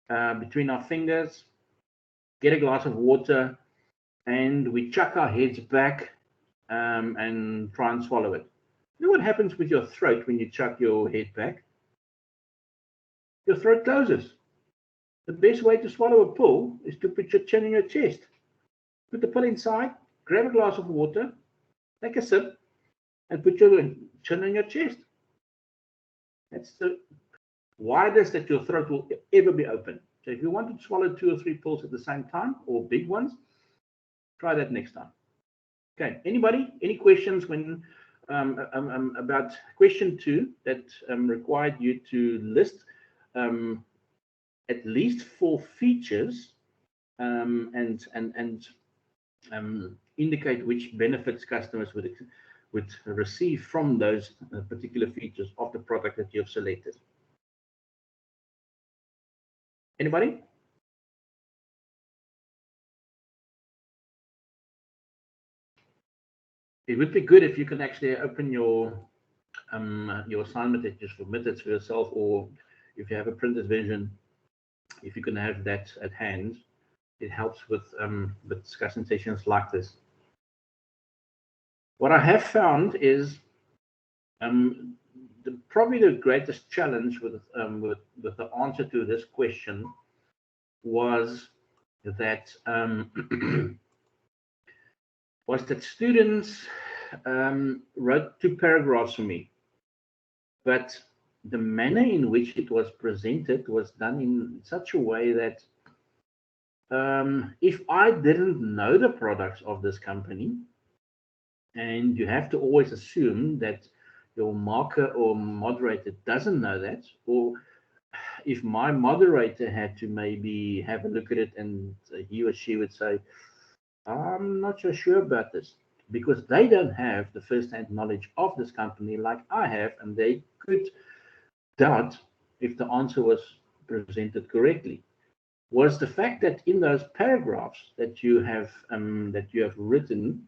between our fingers, get a glass of water, and we chuck our heads back and try and swallow it. You know what happens with your throat when you chuck your head back? Your throat closes. The best way to swallow a pill is to put your chin in your chest. Put the pill inside, grab a glass of water, take a sip, and put your chin in your chest. That's the widest that your throat will ever be open. So if you want to swallow 2 or 3 pills at the same time, or big ones, try that next time. Okay, anybody? Any questions when about question 2 that required you to list at least 4 features and indicate which benefits customers would receive from those particular features of the product that you have selected. Anybody? It would be good if you can actually open your assignment that you submitted for yourself, or if you have a printed version, if you can have that at hand, it helps with discussion sessions like this. What I have found is probably the greatest challenge with the answer to this question was that students wrote 2 paragraphs for me, but the manner in which it was presented was done in such a way that if I didn't know the products of this company, and you have to always assume that your marker or moderator doesn't know that, or if my moderator had to maybe have a look at it and he or she would say, I'm not so sure about this, because they don't have the first-hand knowledge of this company like I have, and they could doubt if the answer was presented correctly. Was the fact that in those paragraphs that you have written,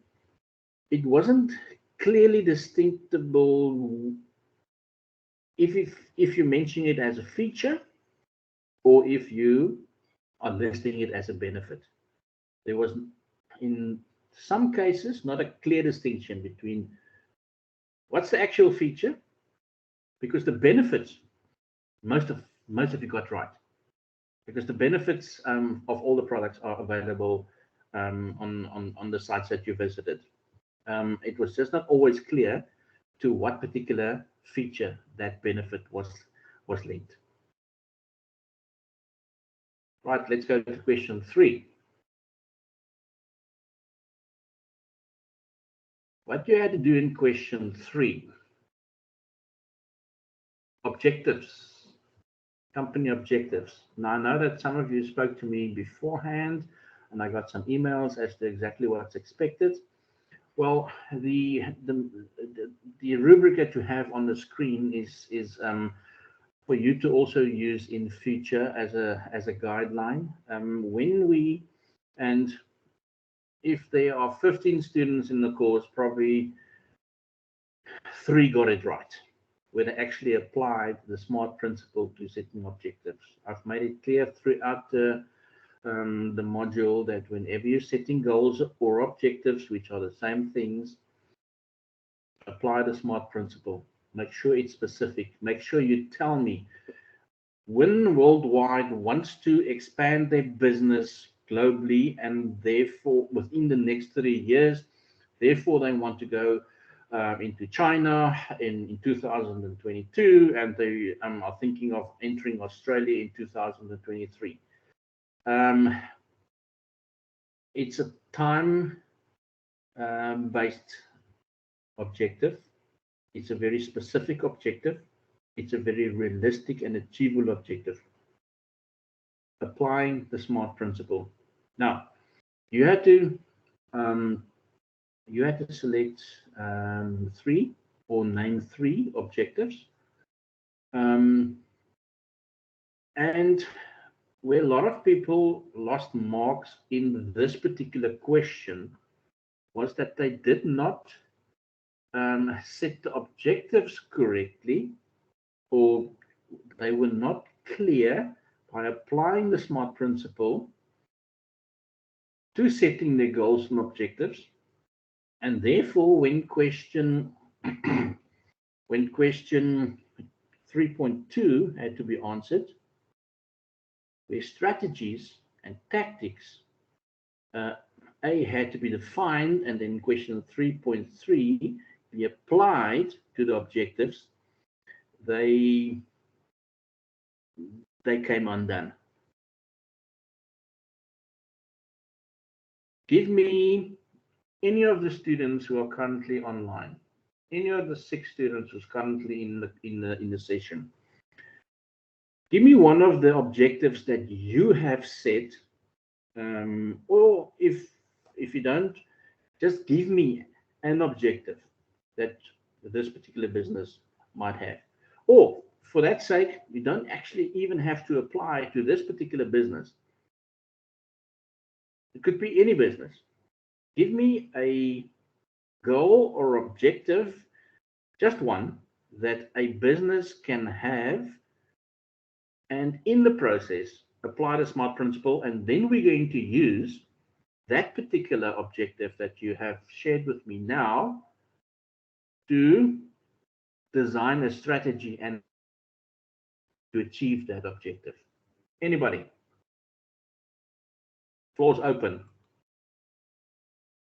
it wasn't clearly distinctible if you mention it as a feature or if you are listing it as a benefit. There was, in some cases, not a clear distinction between what's the actual feature, because the benefits, most of you got right, because the benefits of all the products are available on the sites that you visited. It was just not always clear to what particular feature that benefit was linked. Right, let's go to question 3. What you had to do in question 3, objectives, company objectives. Now, I know that some of you spoke to me beforehand, and I got some emails as to exactly what's expected. Well, the rubric that you have on the screen is for you to also use in future as a guideline. And if there are 15 students in the course, probably 3 got it right, where they actually applied the SMART principle to setting objectives. I've made it clear throughout the module that whenever you're setting goals or objectives, which are the same things, apply the SMART principle. Make sure it's specific. Make sure you tell me when Worldwide wants to expand their business globally, and therefore within the next 3 years, therefore they want to go into China in 2022, and they are thinking of entering Australia in 2023. It's a time-based objective. It's a very specific objective. It's a very realistic and achievable objective. Applying the SMART principle. Now, you had to select 3 or name 3 objectives, and where a lot of people lost marks in this particular question was that they did not set the objectives correctly, or they were not clear by applying the SMART principle to setting their goals and objectives. And therefore, when question 3.2 had to be answered, where strategies and tactics had to be defined, and then question 3.3 be applied to the objectives, they came undone. Give me any of the students who are currently online, any of the 6 students who's currently in the session. Give me one of the objectives that you have set, or if you don't, just give me an objective that this particular business might have. Or for that sake, you don't actually even have to apply to this particular business. It could be any business. Give me a goal or objective, just one, that a business can have, and in the process, apply the SMART principle, and then we're going to use that particular objective that you have shared with me now to design a strategy and to achieve that objective. Anybody? Floor's open.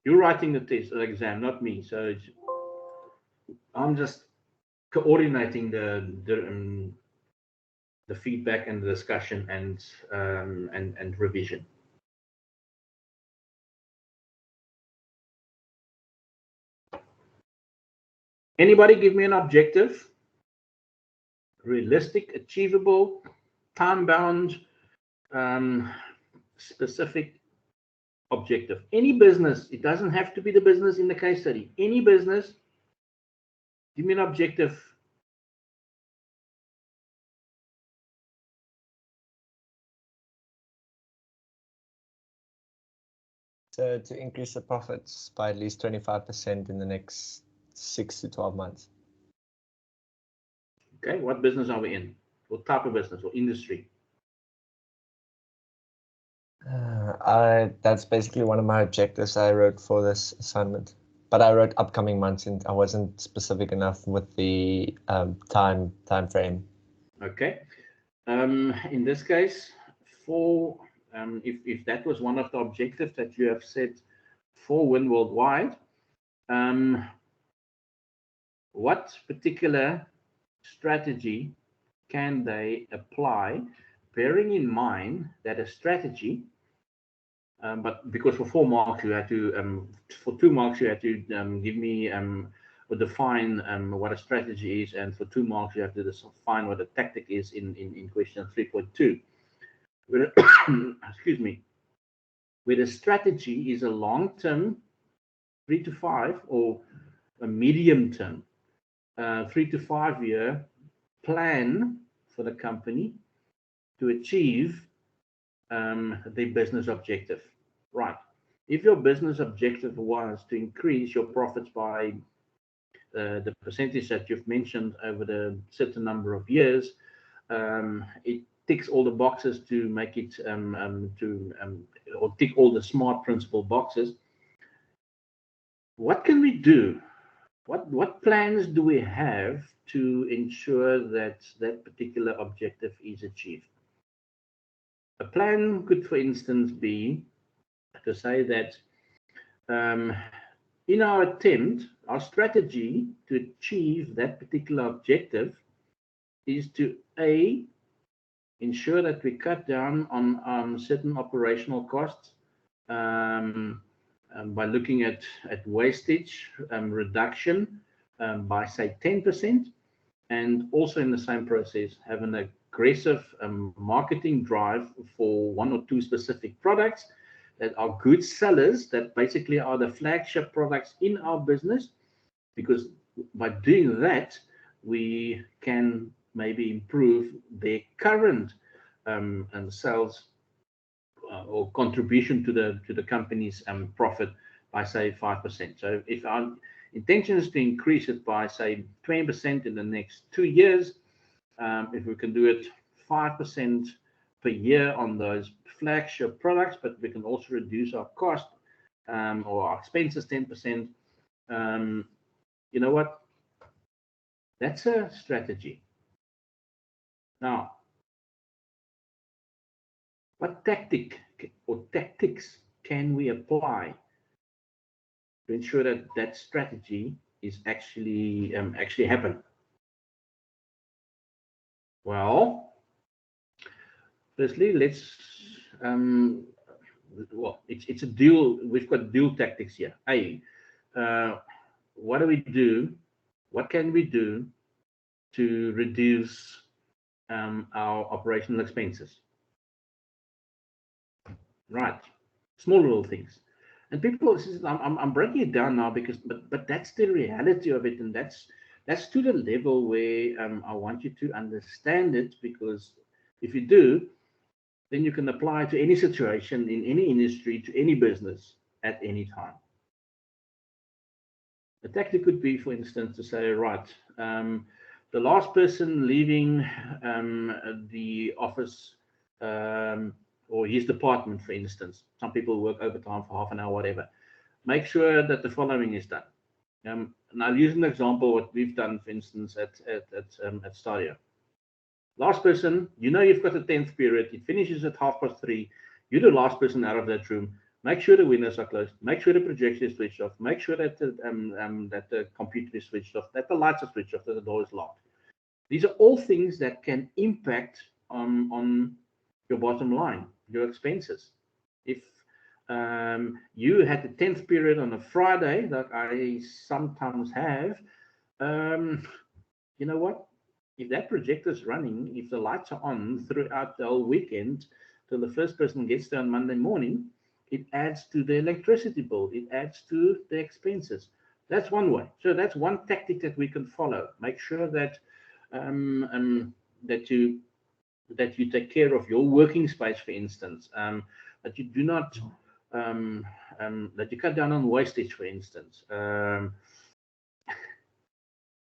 You're writing the test or exam, not me. So I'm just coordinating the feedback and the discussion and revision. Anybody give me an objective? Realistic, achievable, time-bound, specific objective. Any business, it doesn't have to be the business in the case study. Any business, give me an objective. So to increase the profits by at least 25% in the next 6 to 12 months. Okay, what business are we in? What type of business or industry? That's basically one of my objectives I wrote for this assignment. But I wrote upcoming months, and I wasn't specific enough with the time frame. Okay. In this case, for if that was one of the objectives that you have set for Win Worldwide, what particular strategy can they apply, bearing in mind that a strategy, but because for 4 marks you had to, for 2 marks you had to give me or define what a strategy is, and for 2 marks you have to define what a tactic is in question 3.2. Excuse me. Where the strategy is a long-term 3 to 5 or a medium-term 3 to 5 year plan for the company to achieve their business objective. Right. If your business objective was to increase your profits by the percentage that you've mentioned over the certain number of years, it ticks all the boxes to make it or tick all the SMART principle boxes. What can we do? What plans do we have to ensure that that particular objective is achieved? A plan could, for instance, be to say that in our attempt, our strategy to achieve that particular objective is to A, ensure that we cut down on certain operational costs by looking at wastage reduction by, say, 10%, and also in the same process have an aggressive marketing drive for 1 or 2 specific products that are good sellers, that basically are the flagship products in our business, because by doing that we can maybe improve their current sales or contribution to the company's profit by, say, 5%. So if our intention is to increase it by, say, 20% in the next 2 years, if we can do it 5% per year on those flagship products, but we can also reduce our cost or our expenses 10%. You know what? That's a strategy. Now, what tactic or tactics can we apply to ensure that that strategy is actually happen? Well, firstly, let's well, it's a dual. We've got dual tactics here. What do we do? What can we do to reduce our operational expenses? Right, small little things. And people, I'm breaking it down now because, but that's the reality of it, and that's to the level where I want you to understand it, because if you do, then you can apply to any situation in any industry, to any business at any time. The tactic could be, for instance, to say, right, the last person leaving the office or his department, for instance, some people work overtime for half an hour, whatever. Make sure that the following is done. And I'll use an example what we've done, for instance, at Stadio. Last person, you've got the 10th period. It finishes at 3:30. You're the last person out of that room. Make sure the windows are closed. Make sure the projection is switched off. Make sure that the computer is switched off. That the lights are switched off. That the door is locked. These are all things that can impact on your bottom line, your expenses. If you had the 10th period on a Friday, like I sometimes have, you know what? If that projector is running, if the lights are on throughout the whole weekend till the first person gets there on Monday morning, it adds to the electricity bill. It adds to the expenses. That's one way. So that's one tactic that we can follow. Make sure that that you take care of your working space, for instance. That you do not that you cut down on wastage, for instance.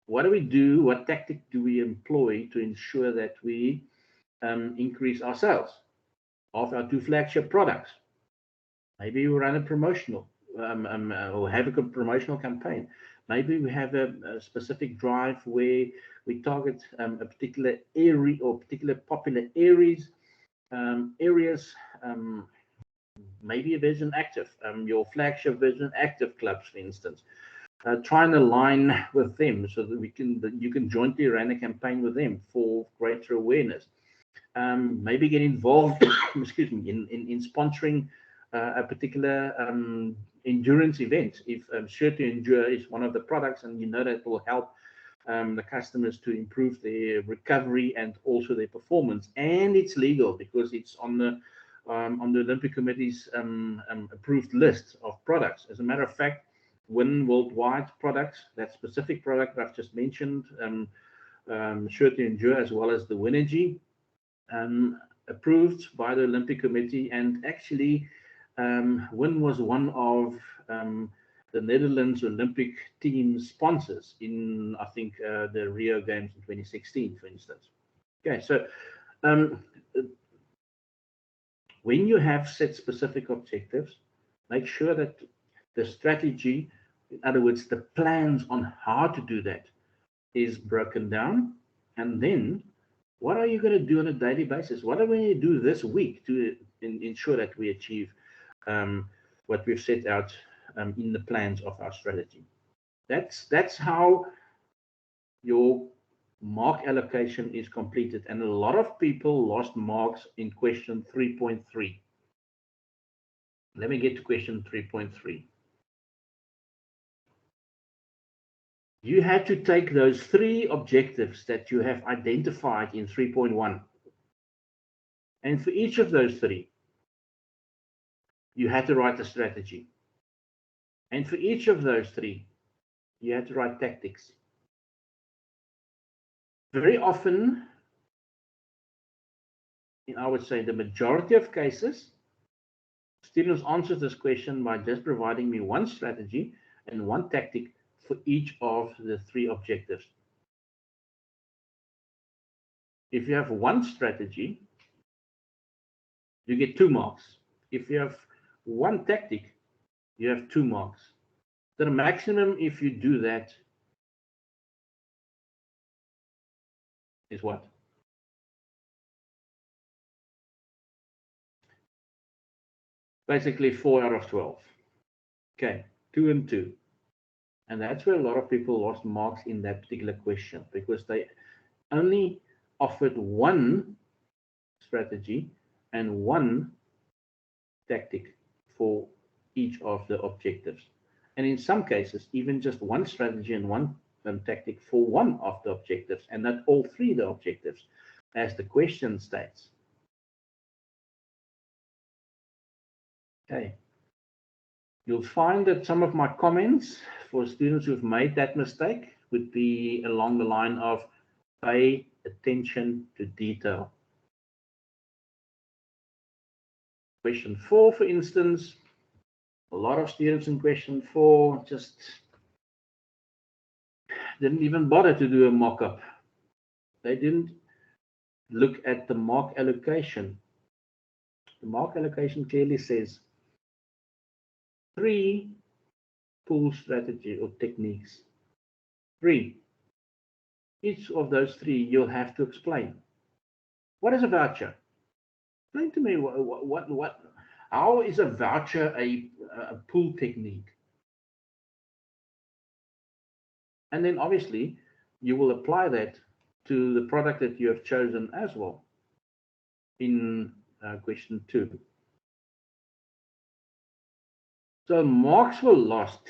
What do we do? What tactic do we employ to ensure that we increase our sales of our two flagship products? Maybe we run a promotional or have a promotional campaign. Maybe we have a specific drive where we target a particular area or particular popular areas. Maybe a Vision Active, your flagship Vision Active clubs, for instance. Try and align with them so that you can jointly run a campaign with them for greater awareness. Maybe get involved, excuse me, in sponsoring a particular endurance event. If Sure to Endure is one of the products, and that will help the customers to improve their recovery and also their performance, and it's legal because it's on the Olympic Committee's approved list of products. As a matter of fact, Win Worldwide products, that specific product that I've just mentioned, Sure to Endure, as well as the Winergy, approved by the Olympic Committee. And actually, Win was one of the Netherlands Olympic team sponsors in, I think, the Rio Games in 2016, for instance. Okay, so when you have set specific objectives, make sure that the strategy, in other words, the plans on how to do that, is broken down. And then what are you going to do on a daily basis? What are we going to do this week to ensure that we achieve what we've set out in the plans of our strategy? That's how your mark allocation is completed. And a lot of people lost marks in question 3.3. Let me get to question 3.3. You had to take those three objectives that you have identified in 3.1. And for each of those three, you had to write a strategy. And for each of those three, you had to write tactics. Very often, I would say the majority of cases, students answer this question by just providing me one strategy and one tactic for each of the three objectives. If you have one strategy you get 2 marks. If you have 1 tactic, you have 2 marks. The maximum, if you do that, is what? Basically 4 out of 12. Okay, 2 and 2. And that's where a lot of people lost marks in that particular question, because they only offered 1 strategy and 1 tactic for each of the objectives. And in some cases, even just 1 strategy and 1 tactic for 1 of the objectives, and not all 3 the objectives, as the question states. Okay. You'll find that some of my comments for students who've made that mistake would be along the line of pay attention to detail. Question 4, for instance, a lot of students in question 4 just didn't even bother to do a mock-up. They didn't look at the mark allocation. The mark allocation clearly says 3 pool strategy or techniques. 3. Each of those 3 you'll have to explain. What is a voucher? Explain to me how is a voucher a pool technique? And then obviously you will apply that to the product that you have chosen as well in question 2. So marks were lost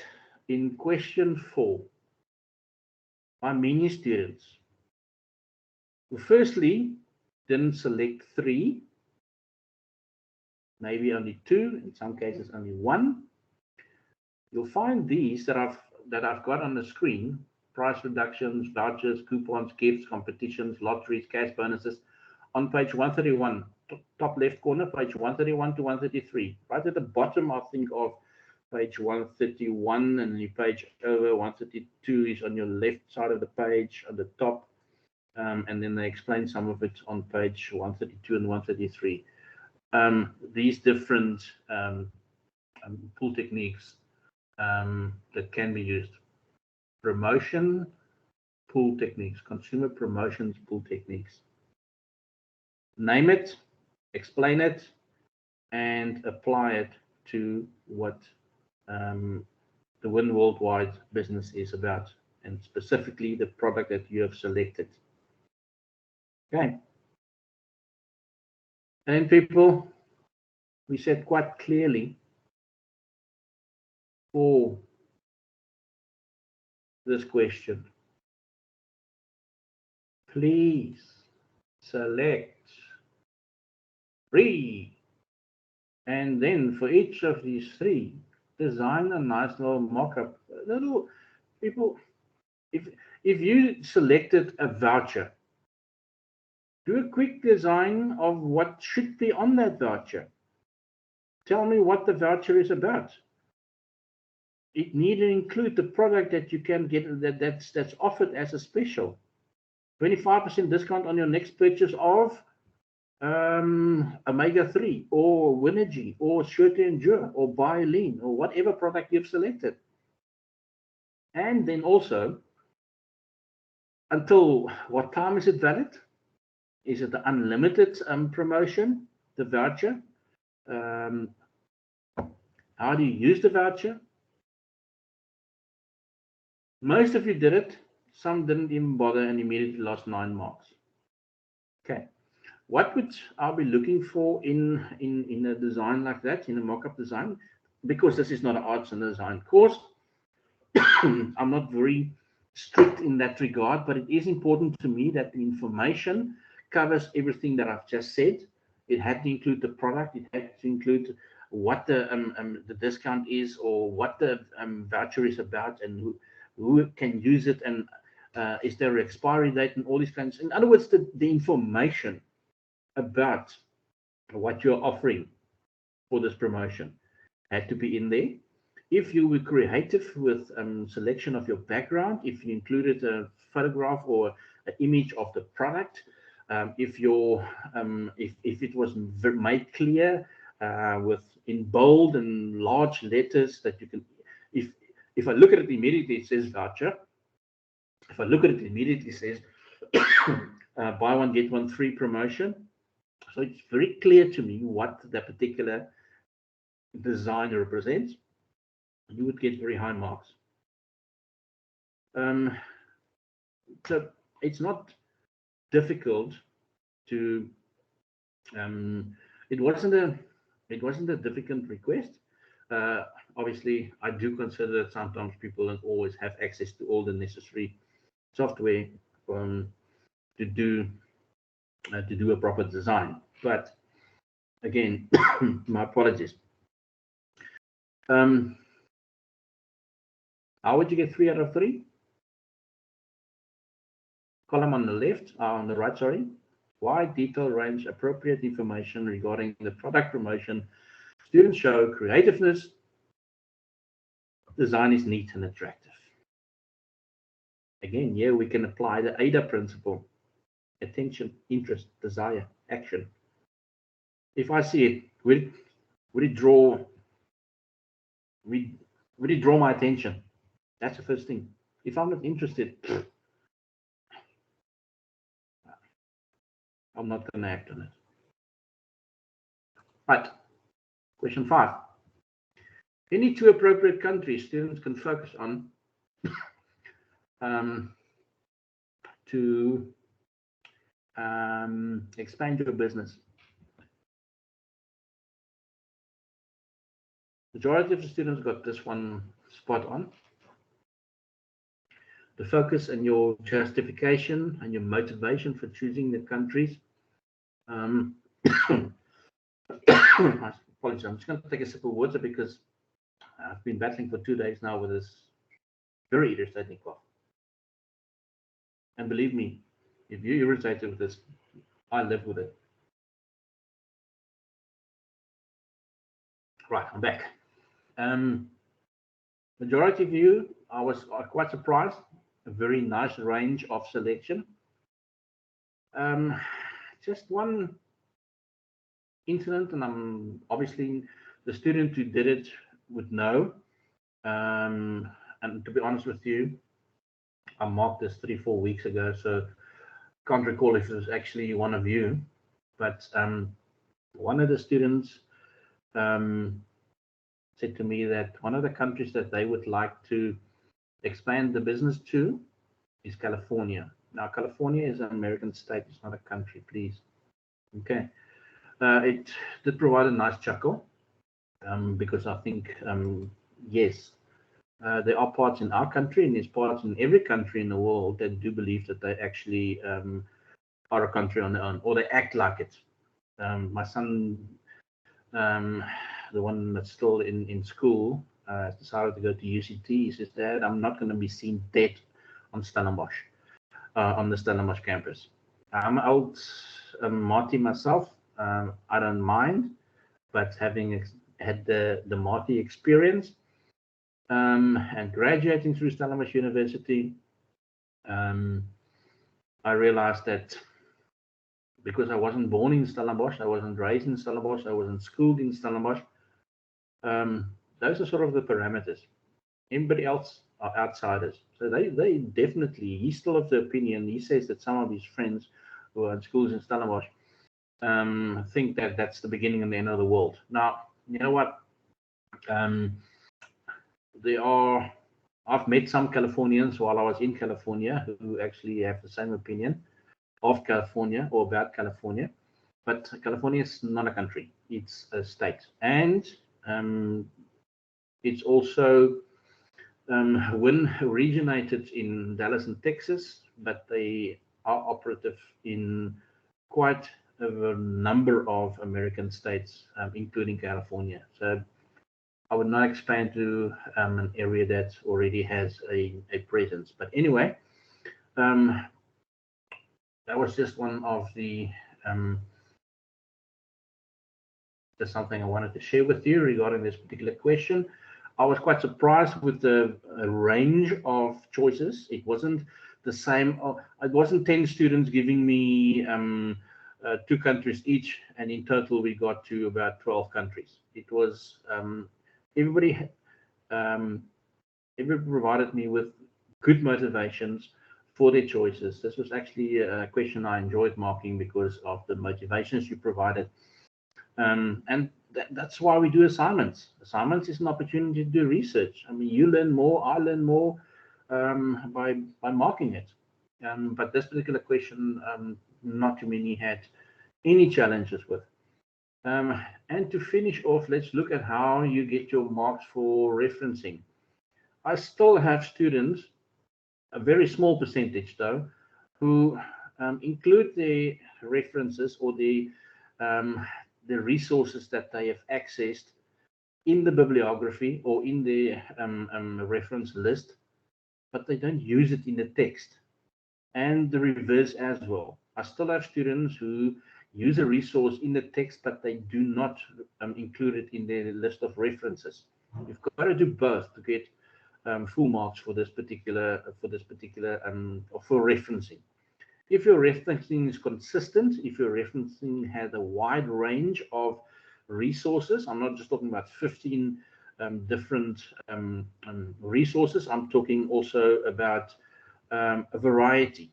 in question 4 by many students who firstly didn't select 3, maybe only 2, in some cases only 1. You'll find these that I've got on the screen: price reductions, vouchers, coupons, gifts, competitions, lotteries, cash bonuses, on page 131, top left corner, page 131 to 133. Right at the bottom, I think, of page 131, and the page over 132 is on your left side of the page at the top. And then they explain some of it on page 132 and 133. These different pool techniques that can be used. Promotion pool techniques, consumer promotions pool techniques. Name it, explain it, and apply it to what the Win Worldwide business is about, and specifically the product that you have selected. Okay. And people, we said quite clearly for this question, please select 3, and then for each of these 3, design a nice little mock-up. Little people, if you selected a voucher, do a quick design of what should be on that voucher. Tell me what the voucher is about. It need to include the product that you can get that's offered as a special. 25% discount on your next purchase of omega-3 or Winergy or Sure to Endure or Bioline or whatever product you've selected. And then also, until what time is it valid? Is it the unlimited promotion, the voucher? How do you use the voucher? Most of you did it. Some didn't even bother and immediately lost 9 marks. Okay. What would I be looking for in a design like that, in a mock-up design? Because this is not an arts and design course, I'm not very strict in that regard, but it is important to me that the information covers everything that I've just said. It had to include the product. It had to include what the discount is, or what the voucher is about, and who can use it, and is there an expiry date, and all these kinds. In other words, the information about what you're offering for this promotion had to be in there. If you were creative with selection of your background, if you included a photograph or an image of the product, if it was made clear with in bold and large letters that you can, if I look at it immediately, it says voucher. If I look at it immediately, it says buy one get one free promotion. So it's very clear to me what that particular design represents. You would get very high marks. So it's not difficult to. It wasn't a difficult request. Obviously, I do consider that sometimes people don't always have access to all the necessary software to do a proper design. But again, my apologies. How would you get 3 out of 3? Column on the left, on the right, sorry. Why detail range appropriate information regarding the product promotion? Students show creativeness. Design is neat and attractive. Again, here we can apply the AIDA principle. Attention, interest, desire, action. If I see it, would it draw my attention? That's the first thing. If I'm not interested, I'm not going to act on it. Right. Question 5. Any 2 appropriate countries students can focus on to expand your business. Majority of the students got this one spot on. The focus and your justification and your motivation for choosing the countries. I apologize. I'm just going to take a sip of water because I've been battling for 2 days now with this very irritating cough. And believe me, if you're irritated with this, I live with it. Right, I'm back. Majority of you, I was quite surprised. A very nice range of selection. Just one incident, and I'm obviously the student who did it would know. And to be honest with you, I marked this 3-4 weeks ago, so can't recall if it was actually one of you. But one of the students said to me that one of the countries that they would like to expand the business to is California. Now, California is an American state. It's not a country, please. Okay. It did provide a nice chuckle because I think, yes, there are parts in our country and there's parts in every country in the world that do believe that they actually are a country on their own, or they act like it. My son, the one that's still in school, decided to go to UCT. He says, Dad, I'm not going to be seen dead on Stellenbosch, on the Stellenbosch campus. I'm an old Marty myself. I don't mind, but having had the Marty experience and graduating through Stellenbosch University, I realized that because I wasn't born in Stellenbosch, I wasn't raised in Stellenbosch, I wasn't schooled in Stellenbosch, those are sort of the parameters. Everybody else are outsiders. So they definitely, he's still of the opinion, he says that some of his friends who are in schools in Stellenbosch think that that's the beginning and the end of the world. Now, you know what? I've met some Californians while I was in California who actually have the same opinion of California or about California, but California is not a country, it's a state. And it's also originated in Dallas and Texas, but they are operative in quite a number of American states, including California. So I would not expand to an area that already has a presence. But anyway, that was just one of the just something I wanted to share with you regarding this particular question. I was quite surprised with the range of choices. It wasn't the same. It wasn't 10 students giving me 2 countries each, and in total we got to about 12 countries. It was everybody provided me with good motivations for their choices. This was actually a question I enjoyed marking because of the motivations you provided. And that's why we do assignments. Assignments is an opportunity to do research. I mean, you learn more, I learn more by marking it. But this particular question, not too many had any challenges with. And to finish off, let's look at how you get your marks for referencing. I still have students, a very small percentage though, who include their references or the resources that they have accessed in the bibliography or in the reference list, but they don't use it in the text. And the reverse as well. I still have students who use a resource in the text, but they do not include it in their list of references. You've got to do both to get full marks for this particular or for referencing. If your referencing is consistent, if your referencing has a wide range of resources, I'm not just talking about 15 different resources, I'm talking also about a variety,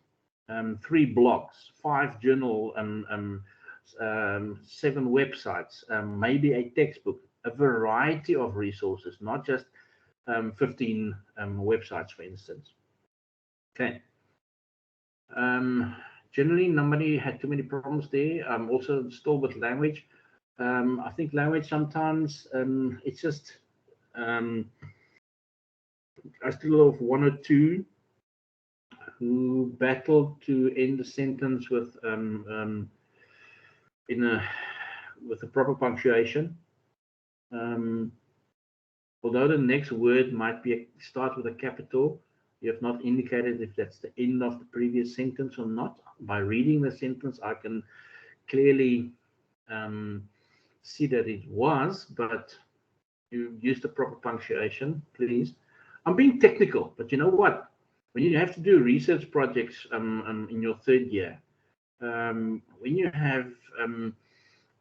3 blogs, 5 journal, 7 websites, maybe a textbook, a variety of resources, not just 15 websites, for instance. Okay. Generally, nobody had too many problems there. Also, still with language. I think language sometimes it's just I still have 1 or 2 who battled to end the sentence with with a proper punctuation. Although the next word might start with a capital, you have not indicated if that's the end of the previous sentence or not. By reading the sentence, I can clearly see that it was, but you use the proper punctuation, please. I'm being technical, but you know what? When you have to do research projects in your 3rd year, when you have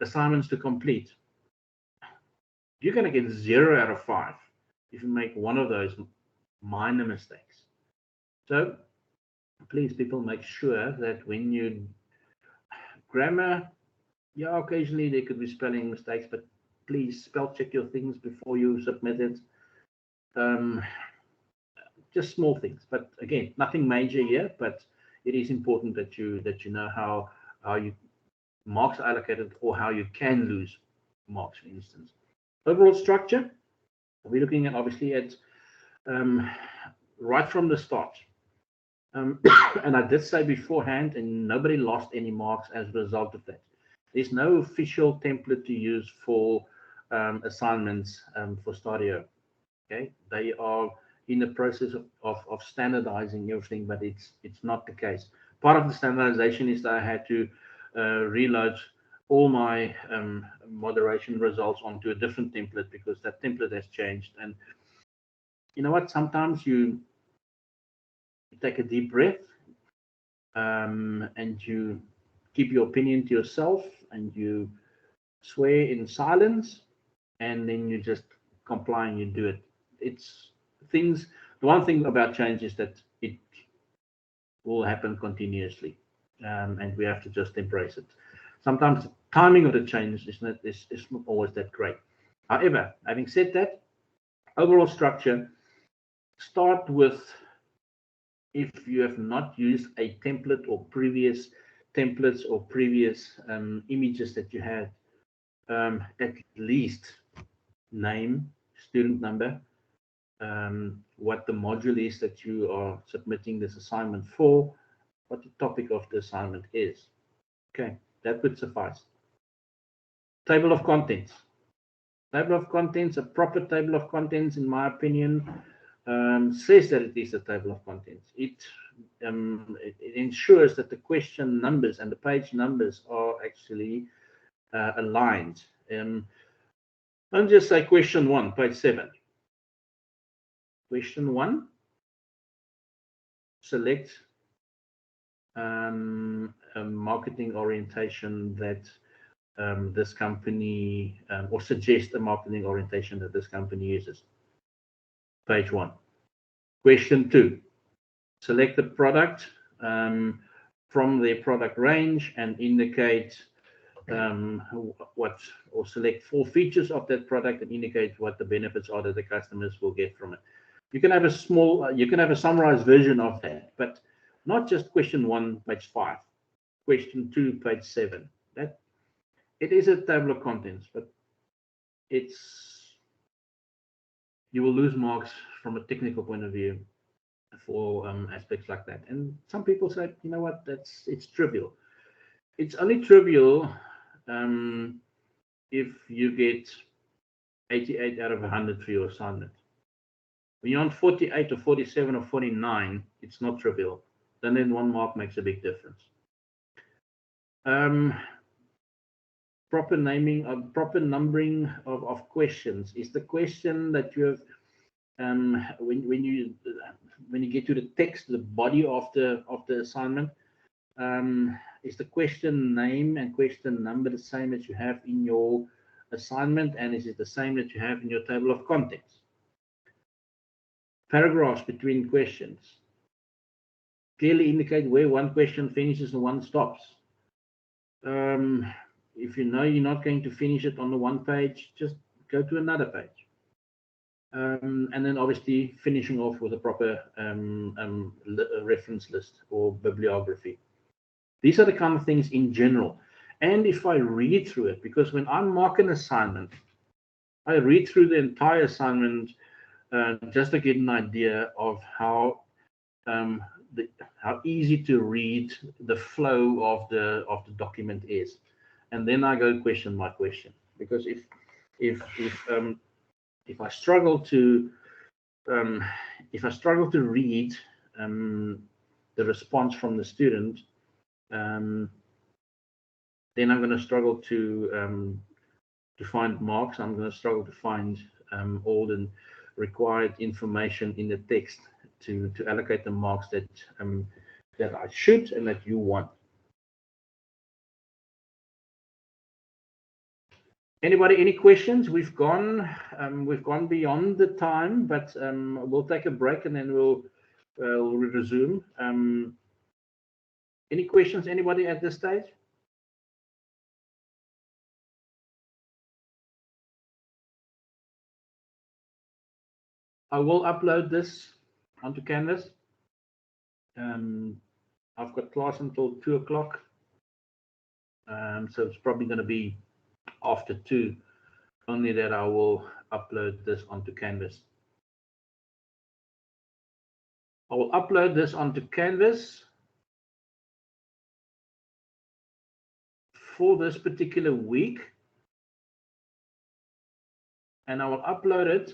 assignments to complete, you're going to get 0 out of 5 if you make one of those minor mistakes. So please, people, make sure that when you grammar, yeah, occasionally there could be spelling mistakes, but please spell check your things before you submit it. Just small things, but again, nothing major here, but it is important that you know how you marks are allocated or how you can lose marks, for instance. Overall structure, we're looking at obviously at right from the start. And I did say beforehand, and nobody lost any marks as a result of that. There's no official template to use for assignments for Stadio. Okay, they are in the process of standardizing everything, but it's not the case. Part of the standardization is that I had to reload all my moderation results onto a different template because that template has changed. And you know what? Sometimes you take a deep breath and you keep your opinion to yourself and you swear in silence, and then you just comply and you do it. It's things. The one thing about change is that it will happen continuously, and we have to just embrace it. Sometimes the timing of the change is not always that great. However, having said that, overall structure, start with, if you have not used a template or previous templates or previous images that you had, at least name, student number, what the module is that you are submitting this assignment for, what the topic of the assignment is. Okay, that would suffice. Table of contents. Table of contents, a proper table of contents, in my opinion, says that it is a table of contents. It ensures that the question numbers and the page numbers are actually aligned. Don't just say question 1, page 7. Question 1, select a marketing orientation that this company, or suggest a marketing orientation that this company uses. Page 1. Question 2. Select the product from their product range and indicate or select 4 features of that product and indicate what the benefits are that the customers will get from it. You can have a small, you can have a summarized version of that, but not just question 1, page 5, question 2, page 7. That it is a table of contents, but you will lose marks from a technical point of view for aspects like that. And some people say, you know what, it's trivial. It's only trivial if you get 88 out of 100 for your assignment. When you're on 48 or 47 or 49, it's not trivial. Then 1 mark makes a big difference. Proper naming of proper numbering of questions is the question that you have when you get to the text, the body of the assignment. Is the question name and question number the same as you have in your assignment, and is it the same that you have in your table of contents? Paragraphs between questions clearly indicate where 1 question finishes and 1 stops. If you know you're not going to finish it on the 1 page, just go to another page. And then obviously finishing off with a proper reference list or bibliography. These are the kind of things in general. And if I read through it, because when I mark an assignment, I read through the entire assignment just to get an idea of how easy to read the flow of the document is, and then I go question by question. Because if I struggle to read the response from the student, then I'm going to struggle to find marks. I'm going to struggle to find all the required information in the text to allocate the marks that I should and that you want. Anybody, any questions? We've gone beyond the time, but we'll take a break and then we'll resume. Any questions, anybody at this stage? I will upload this onto Canvas. I've got class until 2 o'clock, so it's probably going to be after 2, only that I will upload this onto Canvas. I will upload this onto Canvas for this particular week, and I will upload it